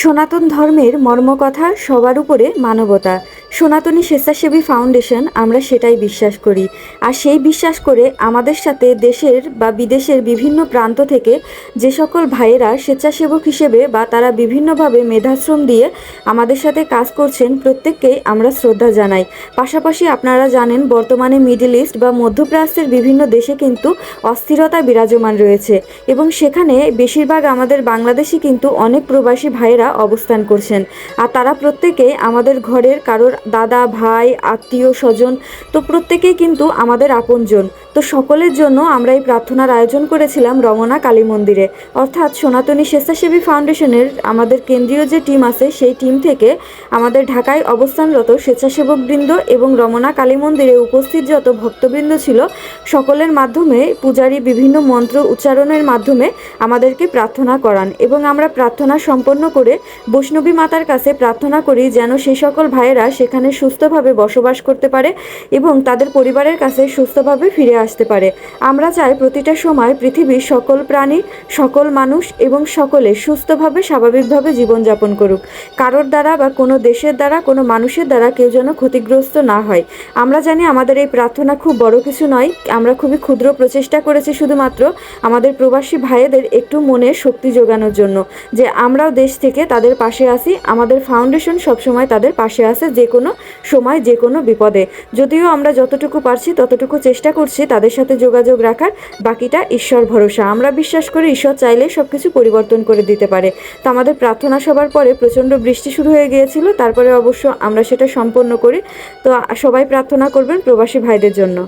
সনাতন ধর্মের মর্মকথা সবার উপরে মানবতা। সনাতনী স্বেচ্ছাসেবী ফাউন্ডেশন আমরা সেটাই বিশ্বাস করি। আর সেই বিশ্বাস করে আমাদের সাথে দেশের বা বিদেশের বিভিন্ন প্রান্ত থেকে যে সকল ভাইয়েরা স্বেচ্ছাসেবক হিসেবে বা তারা বিভিন্নভাবে মেধাশ্রম দিয়ে আমাদের সাথে কাজ করছেন, প্রত্যেককেই আমরা শ্রদ্ধা জানাই। পাশাপাশি আপনারা জানেন বর্তমানে মিডল ইস্ট বা মধ্যপ্রাচ্যের বিভিন্ন দেশে কিন্তু অস্থিরতা বিরাজমান রয়েছে এবং সেখানে বেশিরভাগ আমাদের বাংলাদেশি কিন্তু অনেক প্রবাসী ভাইয়েরা অবস্থান করছেন। আর তারা প্রত্যেকেই আমাদের ঘরের কারোর দাদা ভাই আত্মীয় স্বজন, তো প্রত্যেকেই কিন্তু আমাদের আপনজন। তো সকলের জন্য আমরা এই প্রার্থনার আয়োজন করেছিলাম রমনা কালী মন্দিরে, অর্থাৎ সনাতনী স্বেচ্ছাসেবী ফাউন্ডেশনের আমাদের কেন্দ্রীয় যে টিম আছে সেই টিম থেকে আমাদের ঢাকায় অবস্থানরত স্বেচ্ছাসেবকবৃন্দ এবং রমনা কালী মন্দিরে উপস্থিত যত ভক্তবৃন্দ ছিল সকলের মাধ্যমে পূজারী বিভিন্ন মন্ত্র উচ্চারণের মাধ্যমে আমাদেরকে প্রার্থনা করান এবং আমরা প্রার্থনা সম্পন্ন করে বৈষ্ণবী মাতার কাছে প্রার্থনা করি যেন সেই সকল ভাইয়েরা সেখানে সুস্থভাবে বসবাস করতে পারে এবং তাদের পরিবারের কাছে সুস্থভাবে ফিরে আসতে পারে। আমরা চাই প্রতিটা সময় পৃথিবীর সকল প্রাণী, সকল মানুষ এবং সকলে সুস্থভাবে স্বাভাবিকভাবে জীবনযাপন করুক। কারোর দ্বারা বা কোনো দেশের দ্বারা কোনো মানুষের দ্বারা কেউ যেন ক্ষতিগ্রস্ত না হয়। আমরা জানি আমাদের এই প্রার্থনা খুব বড় কিছু নয়, আমরা খুবই ক্ষুদ্র প্রচেষ্টা করেছি শুধুমাত্র আমাদের প্রবাসী ভাইয়েদের একটু মনে শক্তি যোগানোর জন্য, যে আমরাও দেশ থেকে তাদের পাশে আসি। আমাদের ফাউন্ডেশন সবসময় তাদের পাশে আছে যে কোনো সময় যে কোনো বিপদে। যদিও আমরা যতটুকু পারছি ততটুকু চেষ্টা করছি তাদের সাথে যোগাযোগ রাখার, বাকিটা ঈশ্বর ভরসা। আমরা বিশ্বাস করি ঈশ্বর চাইলে সব কিছু পরিবর্তন করে দিতে পারে। তো আমাদের প্রার্থনা সবার পরে প্রচণ্ড বৃষ্টি শুরু হয়ে গিয়েছিল, তারপরে অবশ্য আমরা সেটা সম্পন্ন করি। তো সবাই প্রার্থনা করবেন প্রবাসী ভাইদের জন্য।